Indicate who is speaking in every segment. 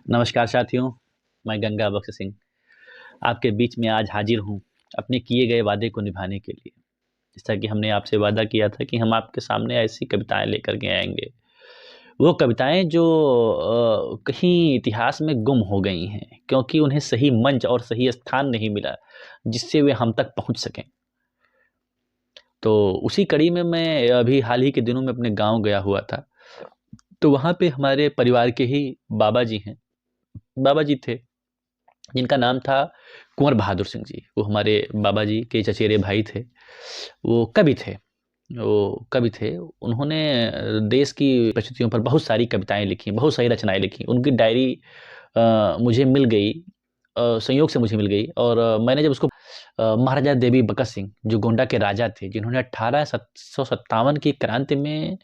Speaker 1: नमस्कार साथियों, मैं गंगा बख्श सिंह आपके बीच में आज हाजिर हूँ, अपने किए गए वादे को निभाने के लिए। जैसा कि हमने आपसे वादा किया था कि हम आपके सामने ऐसी कविताएँ लेकर के आएँगे। वो कविताएँ जो कहीं इतिहास में गुम हो गई हैं, क्योंकि उन्हें सही मंच और सही स्थान नहीं मिला, जिससे वे हम तक पहुँच सकें। तो उसी कड़ी में मैं अभी हाल ही के दिनों में अपने गाँव गया हुआ था, तो वहाँ पे हमारे परिवार के ही बाबा जी हैं। बाबा जी थे जिनका नाम था कुँवर बहादुर सिंह जी। वो हमारे बाबा जी के चचेरे भाई थे। वो कवि थे वो कवि थे। उन्होंने देश की परिस्थितियों पर बहुत सारी कविताएँ लिखी, बहुत सारी रचनाएँ लिखी। उनकी डायरी मुझे मिल गई, संयोग से मुझे मिल गई और मैंने जब उसको महाराजा देवी बकत सिंह जो गोंडा के राजा थे, जिन्होंने 1857 की क्रांति में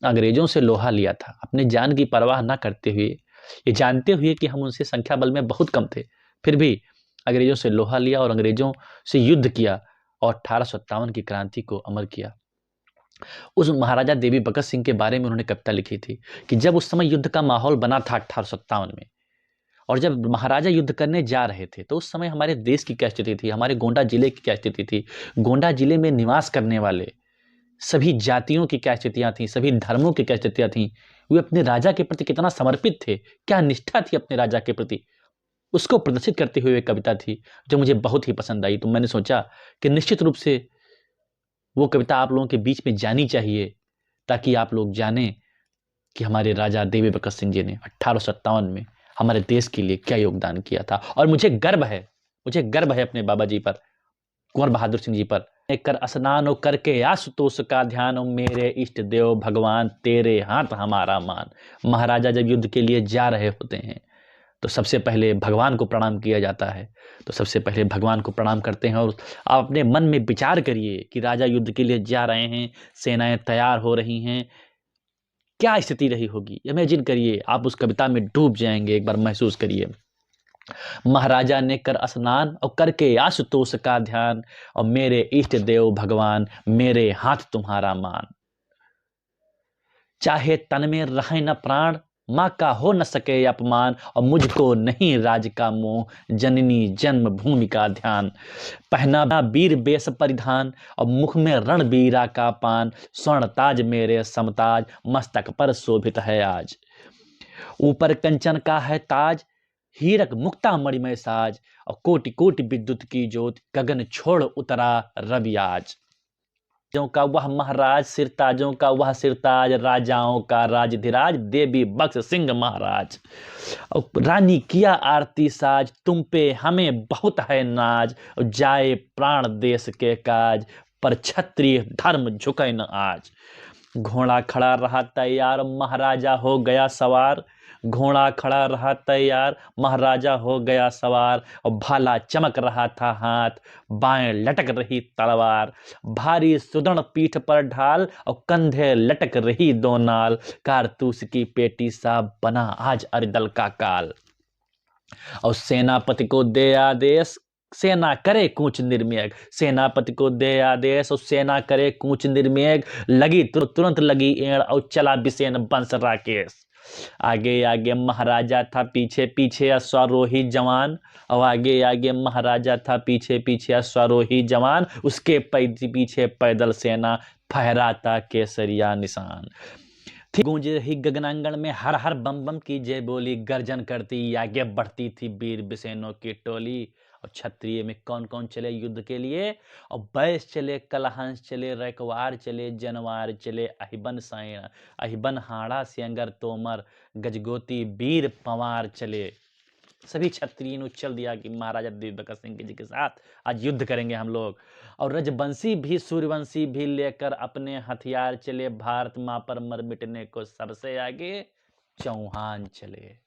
Speaker 1: अंग्रेज़ों से लोहा लिया था, अपनी जान की परवाह ना करते हुए, ये जानते हुए कि हम उनसे संख्या बल में बहुत कम थे, फिर भी अंग्रेज़ों से लोहा लिया और अंग्रेज़ों से युद्ध किया और 1857 की क्रांति को अमर किया। उस महाराजा देवी भगत सिंह के बारे में उन्होंने कविता लिखी थी कि जब उस समय युद्ध का माहौल बना था 1857 में और जब महाराजा युद्ध करने जा रहे थे, तो उस समय हमारे देश की क्या स्थिति थी, हमारे गोंडा जिले की क्या स्थिति थी, गोंडा जिले में निवास करने वाले सभी जातियों की क्या स्थितियाँ थीं, सभी धर्मों की क्या स्थितियाँ थीं, वे अपने राजा के प्रति कितना समर्पित थे, क्या निष्ठा थी अपने राजा के प्रति, उसको प्रदर्शित करते हुए एक कविता थी, जो मुझे बहुत ही पसंद आई। तो मैंने सोचा कि निश्चित रूप से वो कविता आप लोगों के बीच में जानी चाहिए, ताकि आप लोग जानें कि हमारे राजा देवी बकत सिंह जी ने 1857 में हमारे देश के लिए क्या योगदान किया था। और मुझे गर्व है अपने बाबा जी पर, कुंवर बहादुर सिंह जी पर। कर स्नान हो करके आशुतोष का ध्यान हो, मेरे इष्ट देव भगवान तेरे हाथ हमारा मान। महाराजा जब युद्ध के लिए जा रहे होते हैं, तो सबसे पहले भगवान को प्रणाम किया जाता है। तो सबसे पहले भगवान को प्रणाम करते हैं और आप अपने मन में विचार करिए कि राजा युद्ध के लिए जा रहे हैं, सेनाएँ तैयार हो रही हैं, क्या स्थिति रही होगी? इमेजिन करिए, आप उस कविता में डूब जाएँगे, एक बार महसूस करिए। महाराजा ने कर स्नान और करके आशुतोष का ध्यान, और मेरे इष्ट देव भगवान मेरे हाथ तुम्हारा मान। चाहे तन में रहे न प्राण, माँ का हो न सके अपमान, और मुझको नहीं राज का मोह, जननी जन्मभूमि का ध्यान। पहना वीर बेश परिधान, और मुख में रणबीरा का पान, स्वर्ण ताज मेरे समताज, मस्तक पर शोभित है आज। ऊपर कंचन का है ताज, हीरक मुक्ता मणिमय साज, और कोटि कोटि विद्युत की ज्योत, गगन छोड़ उतरा रवि आज। राजाओं का वह महाराज, सिरताजों का वह सिरताज, राजाओं का राजधिराज, देवी बख्श सिंह महाराज। और रानी किया आरती साज, तुम पे हमें बहुत है नाज, और जाए प्राण देश के काज, पर क्षत्रिय धर्म झुके न आज। घोड़ा खड़ा रहा तैयार, महाराजा हो गया सवार। घोड़ा खड़ा रहा तैयार, महाराजा हो गया सवार, और भाला चमक रहा था हाथ, बाएं लटक रही तलवार। भारी सुदृढ़ पीठ पर ढाल, और कंधे लटक रही दो नाल, कारतूस की पेटी सा बना आज अरिदल का काल। और सेनापति को दे आदेश, सेना करे कूच निर्मेघ। सेनापति को दे आदेश और सेना करे कूच निर्मेघ, लगी तुरंत लगी एड़, और चला बिसेन बंश राकेश। आगे आगे महाराजा था, पीछे पीछे अश्वारोही जवान, और आगे आगे महाराजा था, पीछे पीछे अश्वारोही जवान, उसके पीछे पैदल सेना, फहराता केसरिया निशान। थी गूंज रही गगनांगन में हर हर बम बम की जय बोली, गर्जन करती आगे बढ़ती थी वीर बिसेनों की टोली। और क्षत्रिय में कौन कौन चले युद्ध के लिए, और बैस चले, कलहंस चले, रैकवार चले, जनवार चले, अहिबन साइण, अहिबन हाड़ा, सेंगर तोमर, गजगोती वीर पंवार चले। सभी क्षत्रियों ने चल दिया कि महाराजा देवी बकत सिंह जी के साथ आज युद्ध करेंगे हम लोग। और रजवंशी भी सूर्यवंशी भी लेकर अपने हथियार चले, भारत माँ पर मर मिटने को सबसे आगे चौहान चले।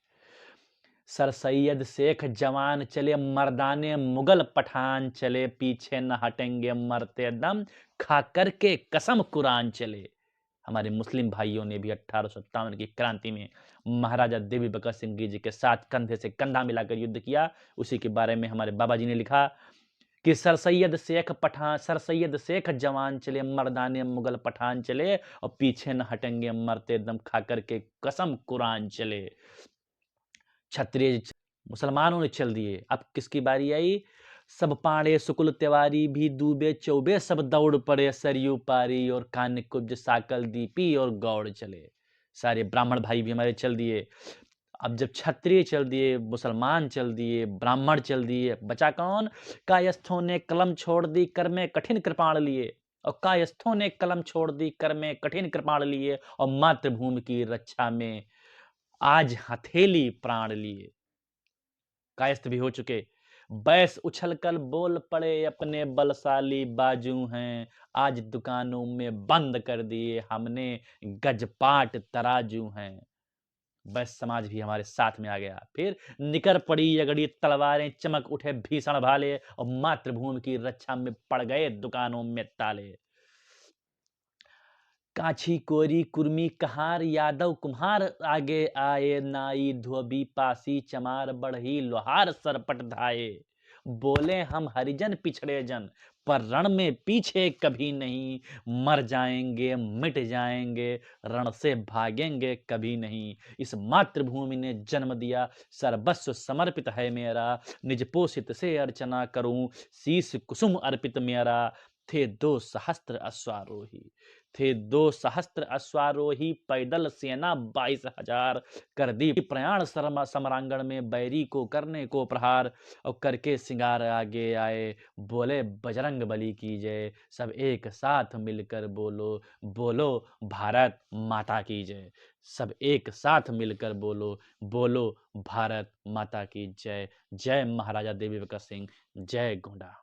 Speaker 1: सर सैयद शेख जवान चले, मर्दाने मुगल पठान चले, पीछे न हटेंगे मरते दम, खा करके कसम कुरान चले। हमारे मुस्लिम भाइयों ने भी 1857 की क्रांति में महाराजा देवी बकत सिंह जी के साथ कंधे से कंधा मिलाकर युद्ध किया। उसी के बारे में हमारे बाबा जी ने लिखा कि सर सैयद शेख जवान चले, मर्दाने मुगल पठान चले, और पीछे न हटेंगे मरते दम, खा करके कसम कुरान चले। क्षत्रिय मुसलमानों ने चल दिए। अब किसकी बारी आई? सब पाड़े सुकुल तिवारी भी डूबे चौबे, सब दौड़ पड़े सरयू पारी, और कान्य कुब्ज साकल दीपी और गौड़ चले। सारे ब्राह्मण भाई भी हमारे चल दिए। अब जब क्षत्रिय चल दिए, मुसलमान चल दिए, ब्राह्मण चल दिए, बचा कौन? कायस्थों ने कलम छोड़ दी, कर में कठिन कृपाण लिए। और कायस्थों ने कलम छोड़ दी, कर में कठिन कृपाण लिए, और मातृभूमि की रक्षा में आज हथेली प्राण लिए। कायस्थ भी हो चुके। बैस उछल कर बोल पड़े, अपने बलशाली बाजू हैं, आज दुकानों में बंद कर दिए हमने, गजपाट तराजू हैं। बैस समाज भी हमारे साथ में आ गया। फिर निकर पड़ी अगड़ी तलवारें, चमक उठे भीषण भाले, और मातृभूमि की रक्षा में पड़ गए दुकानों में ताले। काछी कोरी कुर्मी कहार, यादव कुम्हार आगे आए, नाई धोबी पासी चमार, बढ़ई लोहार सरपट धाये। बोले हम हरिजन पिछड़े जन, पर रण में पीछे कभी नहीं, मर जाएंगे मिट जाएंगे, रण से भागेंगे कभी नहीं। इस मातृभूमि ने जन्म दिया, सर्वस्व समर्पित है मेरा, निज पोषित से अर्चना करूं, शीश कुसुम अर्पित मेरा। थे 2 सहस्त्र अश्वारोही, थे 2 सहस्त्र अश्वारोही, पैदल सेना 22,000, कर दी प्रयाण समरांगण में, बैरी को करने को प्रहार। और करके सिंगार आगे आए, बोले बजरंग बली की जय। सब एक साथ मिलकर बोलो, बोलो भारत माता की जय। सब एक साथ मिलकर बोलो, बोलो भारत माता की जय। जय महाराजा देवी बकर सिंह, जय गोंडा।